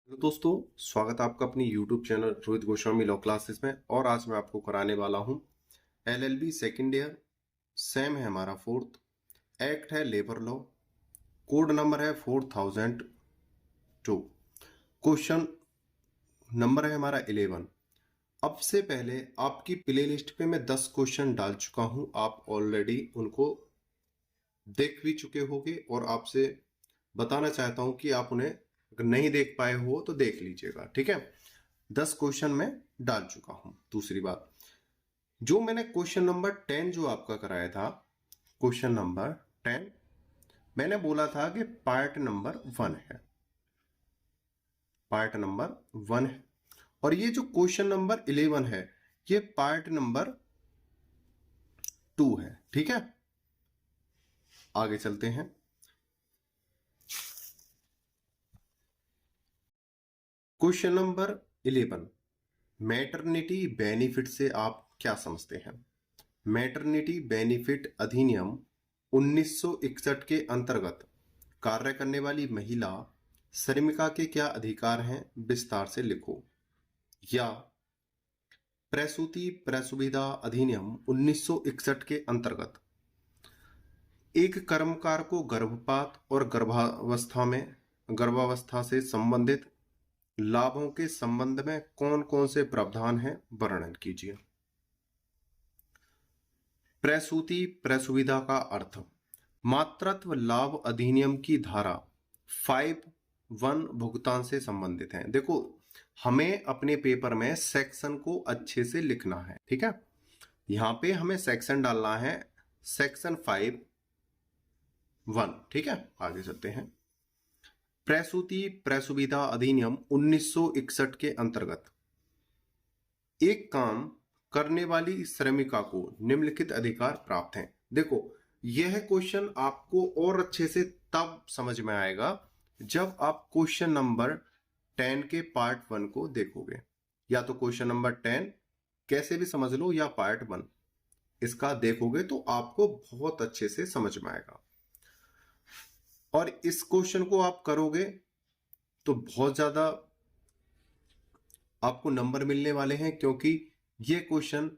Hello दोस्तों, स्वागत है आपका अपनी YouTube channel Rohit Goswami law classes में। और आज मैं आपको कराने वाला हूं LLB सेकेंड ईयर। सेम है हमारा फोर्थ। एक्ट है लेबर लॉ। कोड नंबर है 4002। क्वेश्चन नंबर है हमारा 11। अब से पहले आपकी प्ले लिस्ट पे मैं 10 क्वेश्चन डाल चुका हूं। आप ऑलरेडी उनको देख भी चुके होंगे और आपसे बताना चाहता हूं कि आप उन्हें अगर नहीं देख पाए हो तो देख लीजिएगा। ठीक है, 10 क्वेश्चन मैं डाल चुका हूं। दूसरी बात, जो मैंने क्वेश्चन नंबर 10 जो आपका कराया था, क्वेश्चन नंबर 10 मैंने बोला था कि पार्ट नंबर 1 है, पार्ट नंबर 1 है। और ये जो क्वेश्चन नंबर 11 है ये पार्ट नंबर 2 है। ठीक है, आगे चलते हैं। क्वेश्चन नंबर 11, मैटरनिटी बेनिफिट से आप क्या समझते हैं? मैटरनिटी बेनिफिट अधिनियम 1961 के अंतर्गत कार्य करने वाली महिला श्रमिका के क्या अधिकार हैं, विस्तार से लिखो। या प्रसूति प्रसुविधा अधिनियम 1961 के अंतर्गत एक कर्मकार को गर्भपात और गर्भावस्था से संबंधित लाभों के संबंध में कौन कौन से प्रावधान हैं, वर्णन कीजिए। प्रसूति प्रसुविधा का अर्थ मातृत्व लाभ अधिनियम की धारा 5(1) भुगतान से संबंधित है। देखो, हमें अपने पेपर में सेक्शन को अच्छे से लिखना है। ठीक है, यहां पे हमें सेक्शन डालना है, सेक्शन 5(1). ठीक है, आगे चलते हैं। प्रसूति प्रसुविधा अधिनियम 1961 के अंतर्गत एक काम करने वाली श्रमिका को निम्नलिखित अधिकार प्राप्त हैं। देखो, यह क्वेश्चन आपको और अच्छे से तब समझ में आएगा जब आप क्वेश्चन नंबर 10 के पार्ट 1 को देखोगे। या तो क्वेश्चन नंबर 10 कैसे भी समझ लो या पार्ट 1 इसका देखोगे तो आपको बहुत अच्छे से समझ में आएगा। और इस क्वेश्चन को आप करोगे तो बहुत ज्यादा आपको नंबर मिलने वाले हैं, क्योंकि ये question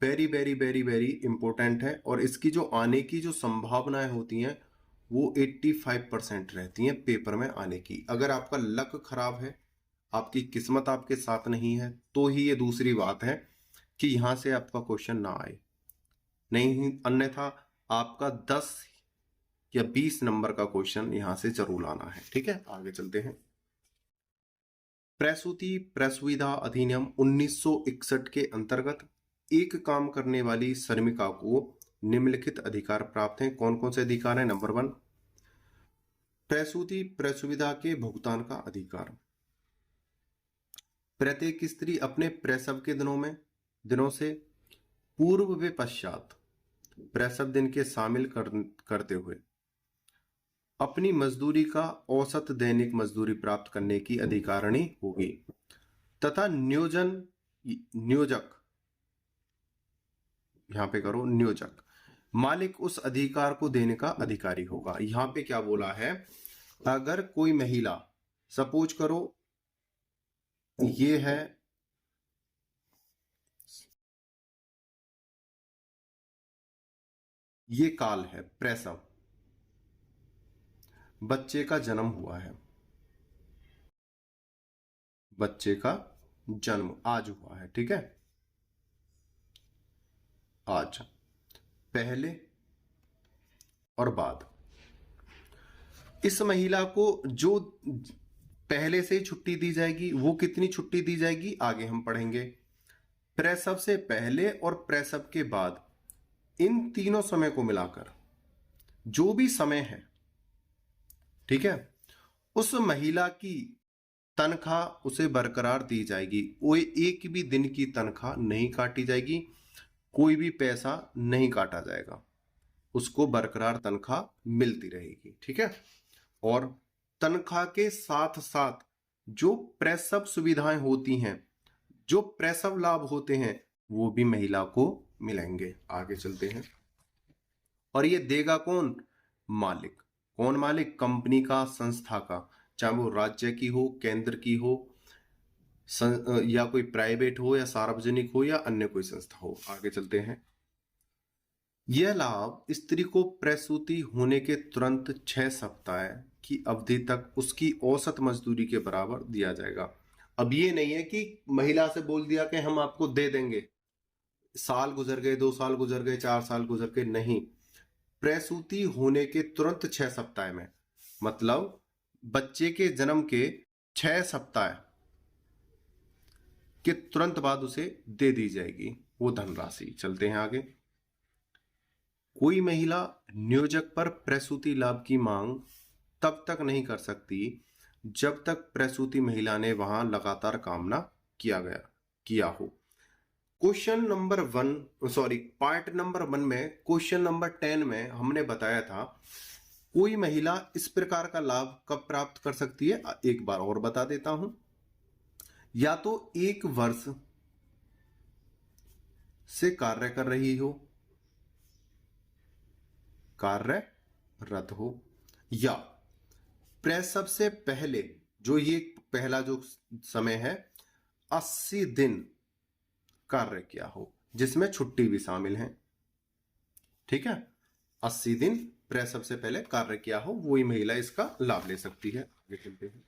very very very very important है। और इसकी जो आने की जो संभावनाएं होती हैं वो 85% रहती हैं पेपर में आने की। अगर आपका लक खराब है, आपकी किस्मत आपके साथ नहीं है, तो ही ये दूसरी बात है कि यहां से आपका क्वेश्चन ना आए, नहीं अन्यथा आपका 10 या 20 नंबर का क्वेश्चन यहां से जरूर आना है। ठीक है, आगे चलते हैं। प्रसूति प्रसुविधा अधिनियम 1961 के अंतर्गत एक काम करने वाली श्रमिका को निम्नलिखित अधिकार प्राप्त हैं। कौन कौन से अधिकार हैं? नंबर 1, प्रसूति प्रसुविधा के भुगतान का अधिकार। प्रत्येक स्त्री अपने प्रसव के दिनों से पूर्व व पश्चात प्रसव दिन के शामिल करते हुए अपनी मजदूरी का औसत दैनिक मजदूरी प्राप्त करने की अधिकारिणी होगी तथा नियोजक, यहां पे करो नियोजक, मालिक उस अधिकार को देने का अधिकारी होगा। यहां पे क्या बोला है? अगर कोई महिला, सपोज करो ये है ये काल है प्रसव, बच्चे का जन्म हुआ है, बच्चे का जन्म आज हुआ है। ठीक है, आज पहले और बाद। इस महिला को जो पहले से ही छुट्टी दी जाएगी, वो कितनी छुट्टी दी जाएगी आगे हम पढ़ेंगे। प्रसव से पहले और प्रसव के बाद, इन तीनों समय को मिलाकर जो भी समय है, ठीक है, उस महिला की तनख्वाह उसे बरकरार दी जाएगी। कोई एक भी दिन की तनख्वाह नहीं काटी जाएगी, कोई भी पैसा नहीं काटा जाएगा, उसको बरकरार तनख्वाह मिलती रहेगी। ठीक है, और तनख्वाह के साथ साथ जो प्रसव सुविधाएं होती हैं, जो प्रसव लाभ होते हैं, वो भी महिला को मिलेंगे। आगे चलते हैं। और ये देगा कौन? मालिक। कौन मालिक? कंपनी का, संस्था का। चाहे वो राज्य की हो, केंद्र की हो, या कोई प्राइवेट हो, या सार्वजनिक हो, या अन्य कोई संस्था हो। आगे चलते हैं। यह लाभ स्त्री को प्रसूति होने के तुरंत 6 सप्ताह की अवधि तक उसकी औसत मजदूरी के बराबर दिया जाएगा। अब ये नहीं है कि महिला से बोल दिया कि हम आपको दे देंगे, साल गुजर गए, 2 साल गुजर गए, 4 साल गुजर गए, नहीं। प्रसूति होने के तुरंत 6 सप्ताह में, मतलब बच्चे के जन्म के 6 सप्ताह के तुरंत बाद उसे दे दी जाएगी वो धनराशि। चलते हैं आगे। कोई महिला नियोजक पर प्रसूति लाभ की मांग तब तक नहीं कर सकती जब तक प्रसूति महिला ने वहां लगातार काम ना किया हो। क्वेश्चन नंबर 1 नंबर 1 में, क्वेश्चन नंबर 10 में हमने बताया था कोई महिला इस प्रकार का लाभ कब प्राप्त कर सकती है। एक बार और बता देता हूं। या तो 1 वर्ष से कार्य कर रही हो, कार्यरत हो, या प्रसव से पहले, जो ये पहला जो समय है 80 दिन कार्य किया हो, जिसमें छुट्टी भी शामिल है। ठीक है, 80 दिन प्रसव से पहले कार्य किया हो, वही महिला इसका लाभ ले सकती है। आगे चलते हैं।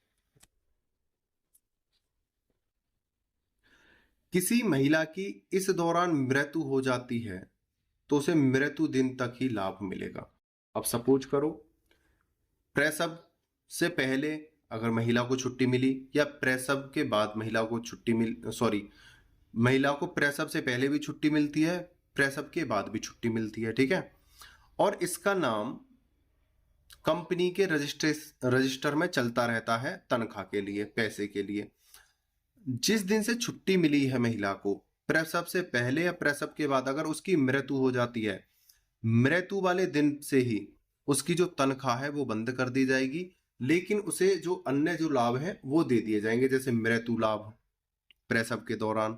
किसी महिला की इस दौरान मृत्यु हो जाती है तो उसे मृत्यु दिन तक ही लाभ मिलेगा। अब सपोज करो प्रसव से पहले अगर महिला को छुट्टी मिली, या प्रसव के बाद महिला को महिला को प्रसव से पहले भी छुट्टी मिलती है, प्रसव के बाद भी छुट्टी मिलती है। ठीक है, और इसका नाम कंपनी के रजिस्टर में चलता रहता है तनख्वाह के लिए, पैसे के लिए। जिस दिन से छुट्टी मिली है महिला को, प्रसव से पहले या प्रसव के बाद, अगर उसकी मृत्यु हो जाती है, मृत्यु वाले दिन से ही उसकी जो तनख्वाह है वो बंद कर दी जाएगी, लेकिन उसे जो अन्य जो लाभ है वो दे दिए जाएंगे, जैसे मृत्यु लाभ प्रसव के दौरान।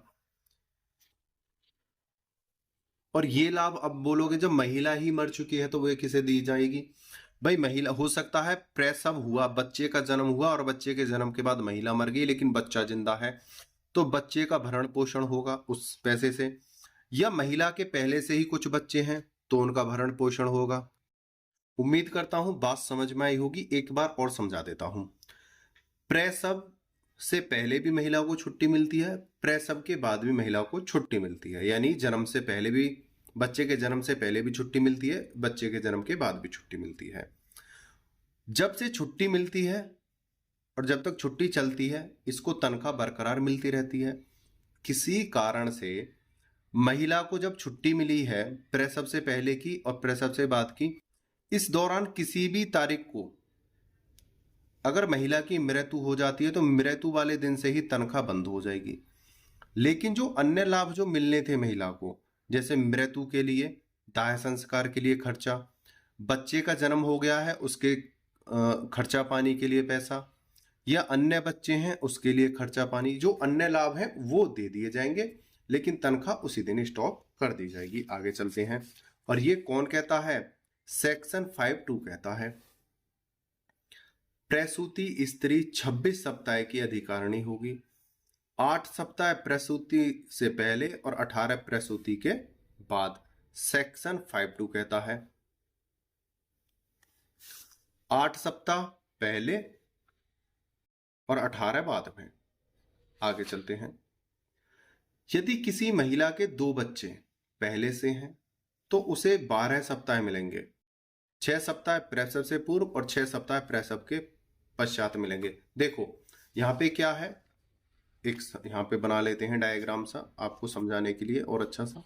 और ये लाभ अब बोलोगे जब महिला ही मर चुकी है तो वो किसे दी जाएगी? भाई महिला, हो सकता है प्रसव हुआ, बच्चे का जन्म हुआ और बच्चे के जन्म के बाद महिला मर गई लेकिन बच्चा जिंदा है, तो बच्चे का भरण पोषण होगा उस पैसे से। या महिला के पहले से ही कुछ बच्चे हैं तो उनका भरण पोषण होगा। उम्मीद करता हूं बात समझ में आई होगी। एक बार और समझा देता हूं। प्रसव से पहले भी महिला को छुट्टी मिलती है, प्रसव के बाद भी महिला को छुट्टी मिलती है, यानी जन्म से पहले भी, बच्चे के जन्म से पहले भी छुट्टी मिलती है, बच्चे के जन्म के बाद भी छुट्टी मिलती है। जब से छुट्टी मिलती है और जब तक छुट्टी चलती है, इसको तनख्वाह बरकरार मिलती रहती है। किसी कारण से महिला को जब छुट्टी मिली है प्रसव से पहले की और प्रसव से बाद की, इस दौरान किसी भी तारीख को अगर महिला की मृत्यु हो जाती है तो मृत्यु वाले दिन से ही तनख्वाह बंद हो जाएगी। लेकिन जो अन्य लाभ जो मिलने थे महिला को, जैसे मृत्यु के लिए दाह संस्कार के लिए खर्चा, बच्चे का जन्म हो गया है उसके खर्चा पानी के लिए पैसा, या अन्य बच्चे हैं उसके लिए खर्चा पानी, जो अन्य लाभ है वो दे दिए जाएंगे, लेकिन तनख्वाह उसी दिन स्टॉप कर दी जाएगी। आगे चलते हैं। और ये कौन कहता है? सेक्शन 5(2) कहता है प्रसूति स्त्री 26 सप्ताह की अधिकारिणी होगी। 8 सप्ताह प्रसूति से पहले और 18 प्रसूति के बाद। सेक्शन 5(2) कहता है 8 सप्ताह पहले और 18 बाद में। आगे चलते हैं। यदि किसी महिला के 2 बच्चे पहले से हैं तो उसे 12 सप्ताह मिलेंगे। 6 सप्ताह प्रसव से पूर्व और 6 सप्ताह प्रसव के पश्चात मिलेंगे। देखो यहां पे क्या है, एक यहां पे बना लेते हैं डायग्राम सा आपको समझाने के लिए और अच्छा सा।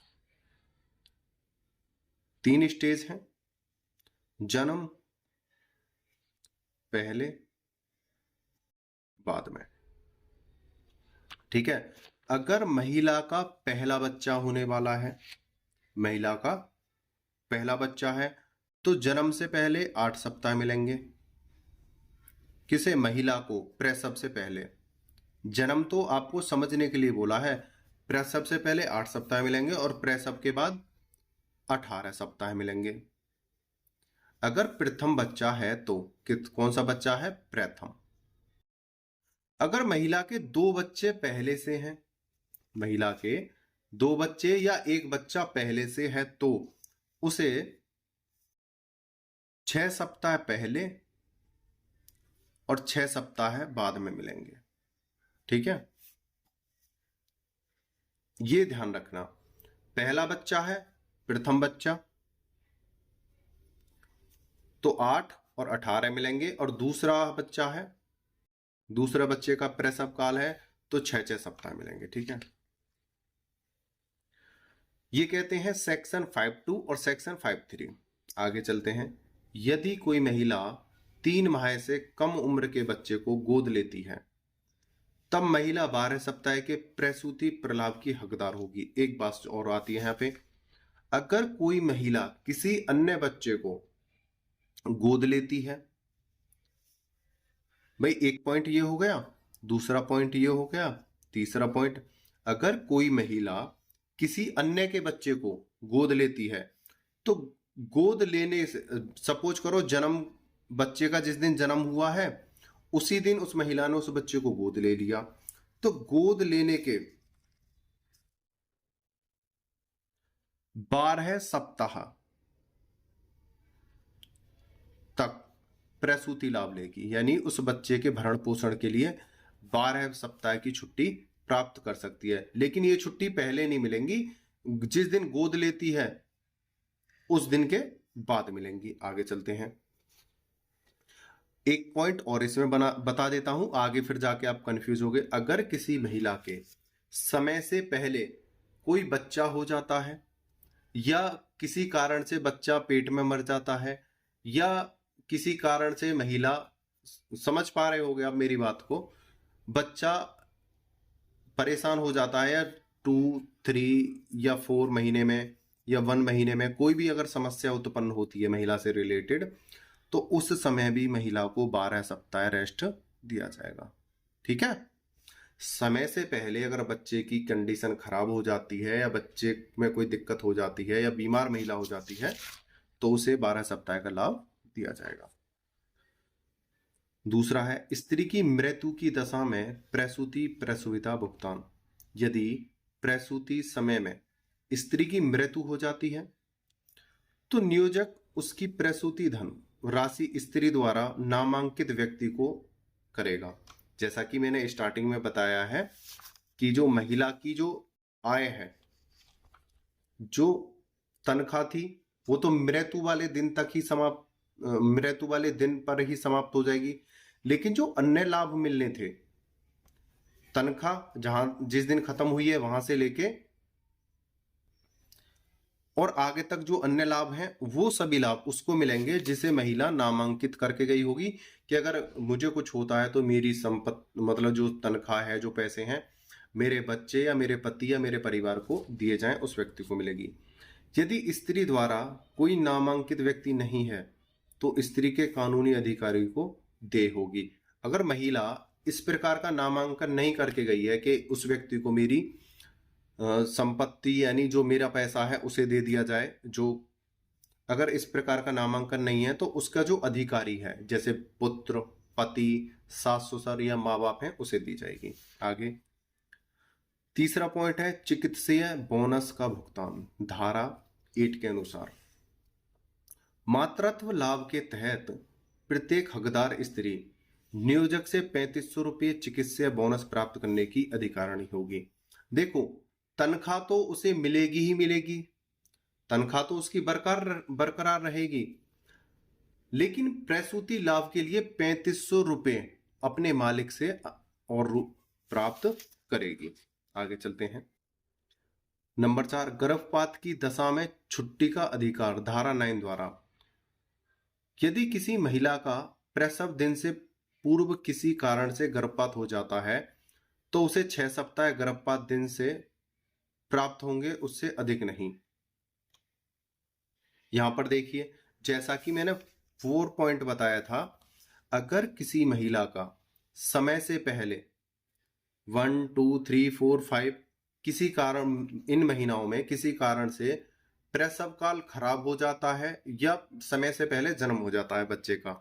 3 स्टेज हैं, जन्म, पहले, बाद में। ठीक है, अगर महिला का पहला बच्चा होने वाला है, महिला का पहला बच्चा है, तो जन्म से पहले 8 सप्ताह मिलेंगे। किसे? महिला को, प्रसव से पहले। जन्म तो आपको समझने के लिए बोला है, प्रसव से पहले 8 सप्ताह मिलेंगे और प्रसव के बाद 18 सप्ताह मिलेंगे। अगर प्रथम बच्चा है तो कौन सा बच्चा है? प्रथम। अगर महिला के 2 बच्चे पहले से हैं, महिला के 2 बच्चे या 1 बच्चा पहले से है, तो उसे 6 सप्ताह पहले और 6 सप्ताह बाद में मिलेंगे। ठीक है, ये ध्यान रखना। पहला बच्चा है, प्रथम बच्चा, तो 8 और 18 मिलेंगे, और दूसरा बच्चा है, दूसरे बच्चे का प्रसव काल है, तो 6 सप्ताह मिलेंगे। ठीक है, ये कहते हैं सेक्शन 5.2 और सेक्शन 5.3। आगे चलते हैं। यदि कोई महिला 3 माह से कम उम्र के बच्चे को गोद लेती है, तब महिला 12 सप्ताह के प्रसूति प्रलाभ की हकदार होगी। एक बात और आती है यहाँ पे, अगर कोई महिला किसी अन्य बच्चे को गोद लेती है, भाई एक पॉइंट ये हो गया, दूसरा पॉइंट ये हो गया, तीसरा पॉइंट, अगर कोई महिला किसी अन्य के बच्चे को गोद लेती है, तो गोद लेने से, सपोज करो जन्म, बच्चे का जिस दिन जन्म हुआ है उसी दिन उस महिला ने उस बच्चे को गोद ले लिया, तो गोद लेने के 12 सप्ताह तक प्रसूति लाभ लेगी, यानी उस बच्चे के भरण पोषण के लिए 12 सप्ताह की छुट्टी प्राप्त कर सकती है। लेकिन ये छुट्टी पहले नहीं मिलेंगी, जिस दिन गोद लेती है उस दिन के बाद मिलेंगी। आगे चलते हैं। एक पॉइंट और इसमें बता देता हूं, आगे फिर जाके आप कंफ्यूज हो गए। अगर किसी महिला के समय से पहले कोई बच्चा हो जाता है, या किसी कारण से बच्चा पेट में मर जाता है, या किसी कारण से महिला, समझ पा रहे होगे आप मेरी बात को, बच्चा परेशान हो जाता है, या 2, 3 या 4 महीने में या 1 महीने में कोई भी अगर समस्या उत्पन्न होती है महिला से रिलेटेड, तो उस समय भी महिला को 12 सप्ताह रेस्ट दिया जाएगा। ठीक है, समय से पहले अगर बच्चे की कंडीशन खराब हो जाती है, या बच्चे में कोई दिक्कत हो जाती है, या बीमार महिला हो जाती है, तो उसे 12 सप्ताह का लाभ दिया जाएगा। दूसरा है, स्त्री की मृत्यु की दशा में प्रसूति प्रसुविता भुगतान। यदि प्रसूति समय में स्त्री की मृत्यु हो जाती है, तो नियोजक उसकी प्रसूति धन राशि स्त्री द्वारा नामांकित व्यक्ति को करेगा। जैसा कि मैंने स्टार्टिंग में बताया है कि जो महिला की जो आय है, जो तनख्वाह थी, वो तो मृत्यु वाले दिन तक ही मृत्यु वाले दिन पर ही समाप्त हो जाएगी। लेकिन जो अन्य लाभ मिलने थे, तनख्वाह जहां जिस दिन खत्म हुई है वहां से लेके और आगे तक जो अन्य लाभ हैं, वो सभी लाभ उसको मिलेंगे जिसे महिला नामांकित करके गई होगी कि अगर मुझे कुछ होता है तो मेरी संपत्ति, मतलब जो तनख्वाह है, जो पैसे हैं, मेरे बच्चे या मेरे पति या मेरे परिवार को दिए जाएं, उस व्यक्ति को मिलेगी। यदि स्त्री द्वारा कोई नामांकित व्यक्ति नहीं है, तो स्त्री के कानूनी अधिकारी को देय होगी। अगर महिला इस प्रकार का नामांकन नहीं करके गई है कि उस व्यक्ति को मेरी संपत्ति, यानी जो मेरा पैसा है उसे दे दिया जाए, जो अगर इस प्रकार का नामांकन नहीं है, तो उसका जो अधिकारी है, जैसे पुत्र, पति, सास ससुर या माँ बाप हैं, उसे दी जाएगी। आगे तीसरा पॉइंट है चिकित्सीय बोनस का भुगतान। धारा 8 के अनुसार मातृत्व लाभ के तहत प्रत्येक हकदार स्त्री नियोजक से 3500 रुपये चिकित्सीय बोनस प्राप्त करने की अधिकारिणी होगी। देखो, तनख्वाह तो उसे मिलेगी ही मिलेगी, तनख्वाह तो उसकी बरकरार रहेगी, लेकिन प्रसूति लाभ के लिए 3500 रुपये अपने मालिक से और प्राप्त करेगी। आगे चलते हैं। नंबर 4, गर्भपात की दशा में छुट्टी का अधिकार। धारा 9 द्वारा यदि किसी महिला का प्रसव दिन से पूर्व किसी कारण से गर्भपात हो जाता है, तो उसे 6 सप्ताह गर्भपात दिन से प्राप्त होंगे, उससे अधिक नहीं। यहां पर देखिए, जैसा कि मैंने 4 पॉइंट बताया था, अगर किसी महिला का समय से पहले 1, 2, 3, 4, 5 किसी कारण, इन महीनाओं में किसी कारण से प्रसव काल खराब हो जाता है, या समय से पहले जन्म हो जाता है बच्चे का,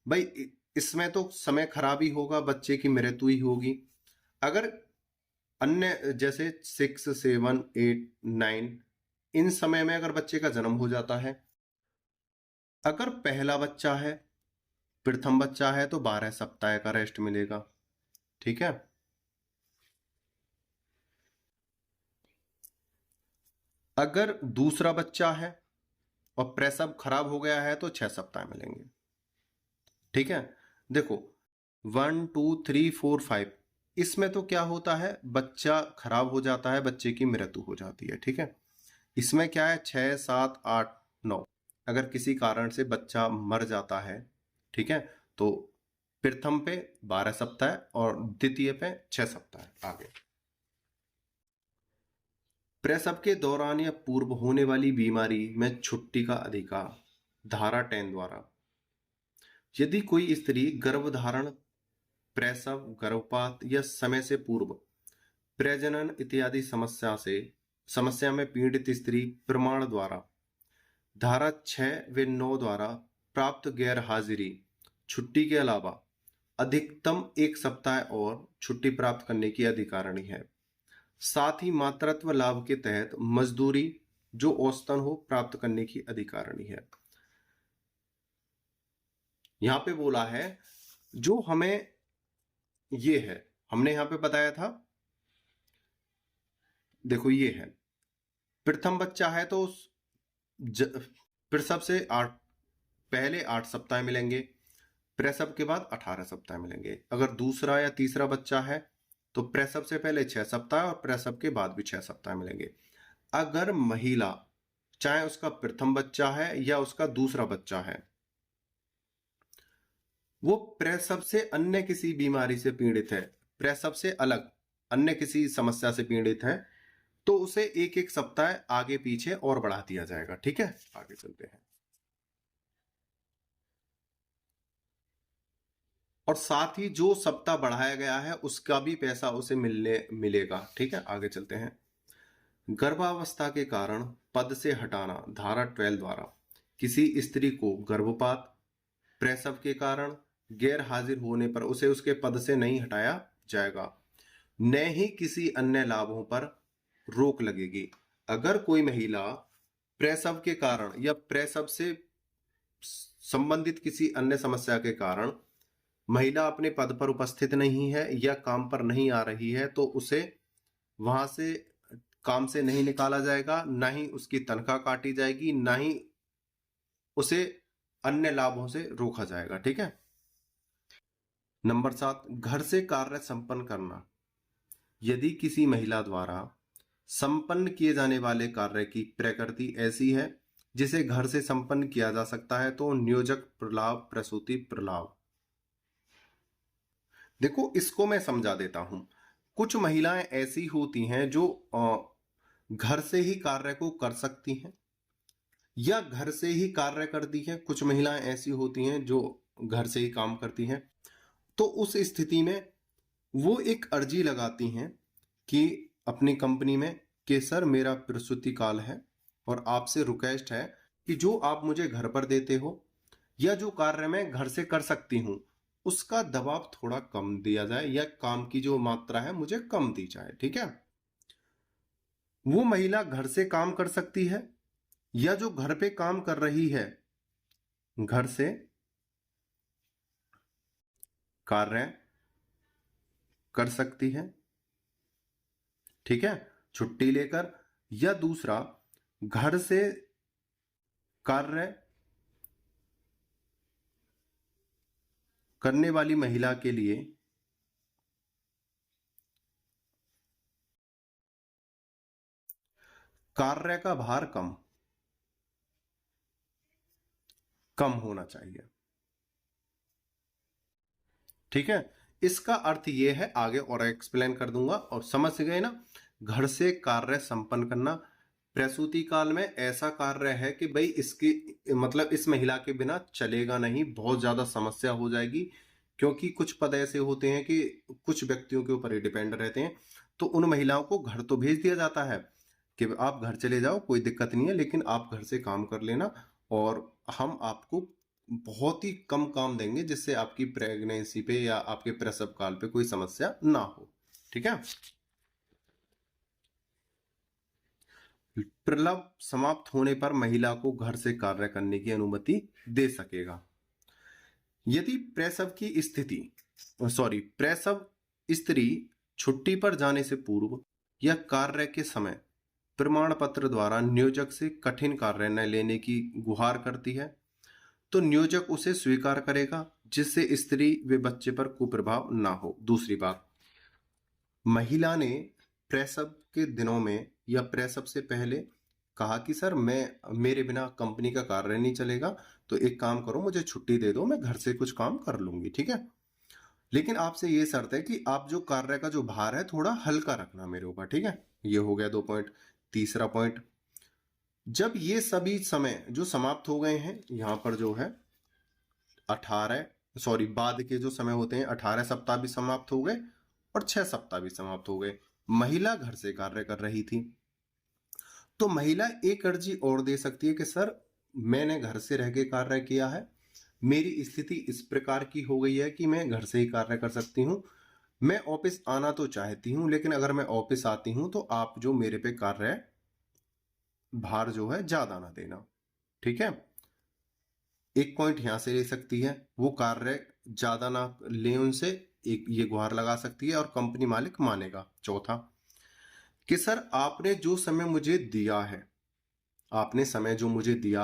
भाई इसमें तो समय खराब ही होगा, बच्चे की मृत्यु ही होगी। अगर अन्य जैसे 6, 7, 8, 9 इन समय में अगर बच्चे का जन्म हो जाता है, अगर पहला बच्चा है, प्रथम बच्चा है, तो 12 सप्ताह का रेस्ट मिलेगा। ठीक है। अगर दूसरा बच्चा है और प्रसव खराब हो गया है तो 6 सप्ताह मिलेंगे। ठीक है। देखो 1, 2, 3, 4, 5 इसमें तो क्या होता है, बच्चा खराब हो जाता है, बच्चे की मृत्यु हो जाती है। ठीक है। इसमें क्या है, 6, 7, 8, 9 अगर किसी कारण से बच्चा मर जाता है, ठीक है, तो प्रथम पे 12 सप्ताह और द्वितीय पे 6 सप्ताह आगे। प्रसव के दौरान या पूर्व होने वाली बीमारी में छुट्टी का अधिकार धारा 10 द्वारा, यदि कोई स्त्री गर्भधारण, प्रसव, गर्भपात या समय से पूर्व प्रजनन इत्यादि समस्या में पीड़ित स्त्री प्रमाण द्वारा धारा 6 व 9 द्वारा प्राप्त गैर हाजिरी छुट्टी के अलावा अधिकतम 1 सप्ताह और छुट्टी प्राप्त करने की अधिकारिणी है। साथ ही मातृत्व लाभ के तहत मजदूरी जो औसतन हो प्राप्त करने की अधिकारिणी है। यहां पे बोला है जो हमें ये है, हमने यहां पे बताया था, देखो ये है प्रथम बच्चा है तो प्रसव से पहले 8 सप्ताह मिलेंगे, प्रसव के बाद 18 सप्ताह मिलेंगे। अगर दूसरा या तीसरा बच्चा है तो प्रसव से पहले 6 सप्ताह और प्रसव के बाद भी 6 सप्ताह मिलेंगे। अगर महिला, चाहे उसका प्रथम बच्चा है या उसका दूसरा बच्चा है, वो प्रसव से अन्य किसी बीमारी से पीड़ित है, प्रसव से अलग अन्य किसी समस्या से पीड़ित है, तो उसे 1-1 सप्ताह आगे पीछे और बढ़ा दिया जाएगा। ठीक है, आगे चलते हैं। और साथ ही जो सप्ताह बढ़ाया गया है उसका भी पैसा उसे मिलेगा। ठीक है, आगे चलते हैं। गर्भावस्था के कारण पद से हटाना धारा 12 द्वारा किसी स्त्री को गर्भपात, प्रसव के कारण गैर हाजिर होने पर उसे उसके पद से नहीं हटाया जाएगा, न ही किसी अन्य लाभों पर रोक लगेगी। अगर कोई महिला प्रसव के कारण या प्रसव से संबंधित किसी अन्य समस्या के कारण महिला अपने पद पर उपस्थित नहीं है या काम पर नहीं आ रही है तो उसे वहां से काम से नहीं निकाला जाएगा, ना ही उसकी तनख्वाह काटी जाएगी, ना ही उसे अन्य लाभों से रोका जाएगा। ठीक है। नंबर 7, घर से कार्य संपन्न करना। यदि किसी महिला द्वारा संपन्न किए जाने वाले कार्य की प्रकृति ऐसी है जिसे घर से संपन्न किया जा सकता है तो नियोजक प्रलाभ, प्रसूति प्रलाभ। देखो इसको मैं समझा देता हूं। कुछ महिलाएं ऐसी होती हैं जो घर से ही कार्य को कर सकती हैं या घर से ही कार्य करती हैं। कुछ महिलाएं ऐसी होती हैं जो घर से ही काम करती हैं। तो उस स्थिति में वो एक अर्जी लगाती हैं कि अपनी कंपनी में कि सर मेरा प्रसूति काल है और आपसे रिक्वेस्ट है कि जो आप मुझे घर पर देते हो या जो कार्य मैं घर से कर सकती हूं उसका दबाव थोड़ा कम दिया जाए या काम की जो मात्रा है मुझे कम दी जाए। ठीक है। वो महिला घर से काम कर सकती है या जो घर पे काम कर रही है घर से कार्य कर सकती है। ठीक है, छुट्टी लेकर, या दूसरा घर से कार्य करने वाली महिला के लिए कार्य का भार कम होना चाहिए। ठीक है, इसका अर्थ यह है, आगे और एक्सप्लेन कर दूंगा और समझ गए ना। घर से कार्य संपन्न करना प्रसूति काल में ऐसा कार्य है कि भाई इसकी मतलब इस महिला के बिना चलेगा नहीं, बहुत ज्यादा समस्या हो जाएगी, क्योंकि कुछ पद ऐसे होते हैं कि कुछ व्यक्तियों के ऊपर ही डिपेंड रहते हैं। तो उन महिलाओं को घर तो भेज दिया जाता है कि आप घर चले जाओ, कोई दिक्कत नहीं है, लेकिन आप घर से काम कर लेना और हम आपको बहुत ही कम काम देंगे, जिससे आपकी प्रेगनेंसी पे या आपके प्रसव काल पे कोई समस्या ना हो। ठीक है। प्रलव समाप्त होने पर महिला को घर से कार्य करने की अनुमति दे सकेगा। यदि प्रसव स्त्री छुट्टी पर जाने से पूर्व या कार्य के समय प्रमाण पत्र द्वारा नियोजक से कठिन कार्य न लेने की गुहार करती है, तो नियोजक उसे स्वीकार करेगा, जिससे स्त्री व बच्चे पर कुप्रभाव ना हो। दूसरी बात, महिला ने प्रसव के दिनों में या प्रसव से पहले कहा कि सर मेरे बिना कंपनी का कार्य नहीं चलेगा, तो एक काम करो, मुझे छुट्टी दे दो, मैं घर से कुछ काम कर लूंगी। ठीक है। लेकिन आपसे ये शर्त है कि आप जो कार्य का जो भार है थोड़ा हल्का रखना मेरे ऊपर। ठीक है। ये हो गया 2 पॉइंट। तीसरा पॉइंट, जब ये सभी समय जो समाप्त हो गए हैं, यहां पर जो है बाद के जो समय होते हैं, 18 सप्ताह भी समाप्त हो गए और 6 सप्ताह भी समाप्त हो गए। महिला घर से कार्य कर रही थी, तो महिला एक अर्जी और दे सकती है कि सर मैंने घर से रह के कार्य किया है, मेरी स्थिति इस प्रकार की हो गई है कि मैं घर से ही कार्य कर सकती हूँ, मैं ऑफिस आना तो चाहती हूँ, लेकिन अगर मैं ऑफिस आती हूँ तो आप जो मेरे पे कार्य भार जो है ज्यादा ना देना। ठीक है। एक पॉइंट यहां से ले सकती है, वो कार्य ज्यादा ना ले उनसे, एक ये गुहार लगा सकती है और कंपनी मालिक मानेगा। चौथा, कि सर आपने जो समय मुझे दिया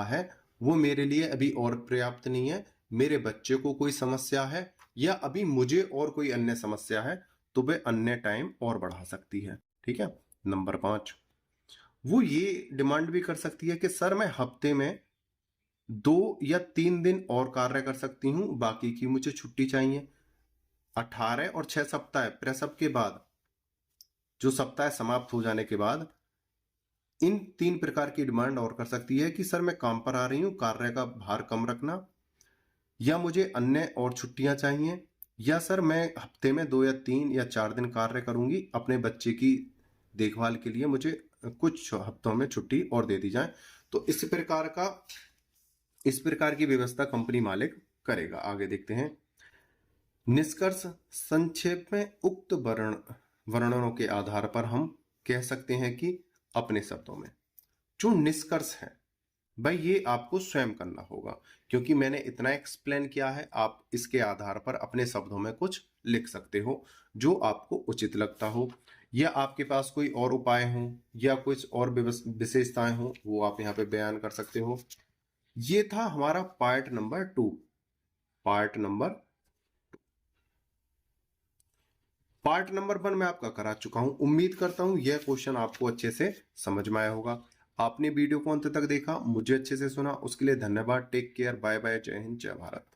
है, वो मेरे लिए अभी और पर्याप्त नहीं है, मेरे बच्चे को कोई समस्या है या अभी मुझे और कोई अन्य समस्या है, तो वे अन्य टाइम और बढ़ा सकती है। ठीक है। नंबर 5, वो ये डिमांड भी कर सकती है कि सर मैं हफ्ते में 2 या 3 दिन और कार्य कर सकती हूं, बाकी की मुझे छुट्टी चाहिए। 18 और 6 सप्ताह प्रसव के बाद, जो सप्ताह समाप्त हो जाने के बाद, इन 3 प्रकार की डिमांड और कर सकती है कि सर मैं काम पर आ रही हूं, कार्य का भार कम रखना, या मुझे अन्य और छुट्टियां चाहिए, या सर मैं हफ्ते में 2 या 3 या 4 दिन कार्य करूंगी, अपने बच्चे की देखभाल के लिए मुझे कुछ हफ्तों में छुट्टी और दे दी जाए। तो इस प्रकार की व्यवस्था कंपनी मालिक करेगा। आगे देखते हैं। निष्कर्ष, संक्षेप में उक्त वर्णनों के आधार पर हम कह सकते हैं कि अपने शब्दों में जो निष्कर्ष है भाई, ये आपको स्वयं करना होगा, क्योंकि मैंने इतना एक्सप्लेन किया है। आप इसके आधार पर अपने शब्दों में कुछ लिख सकते हो जो आपको उचित लगता हो, या आपके पास कोई और उपाय हो या कुछ और विशेषताएं हो, वो आप यहाँ पे बयान कर सकते हो। ये था हमारा पार्ट नंबर 2। पार्ट नंबर 1 मैं आपका करा चुका हूं। उम्मीद करता हूं यह क्वेश्चन आपको अच्छे से समझ में आया होगा। आपने वीडियो को अंत तक देखा, मुझे अच्छे से सुना, उसके लिए धन्यवाद। टेक केयर, बाय बाय, जय हिंद, जय भारत।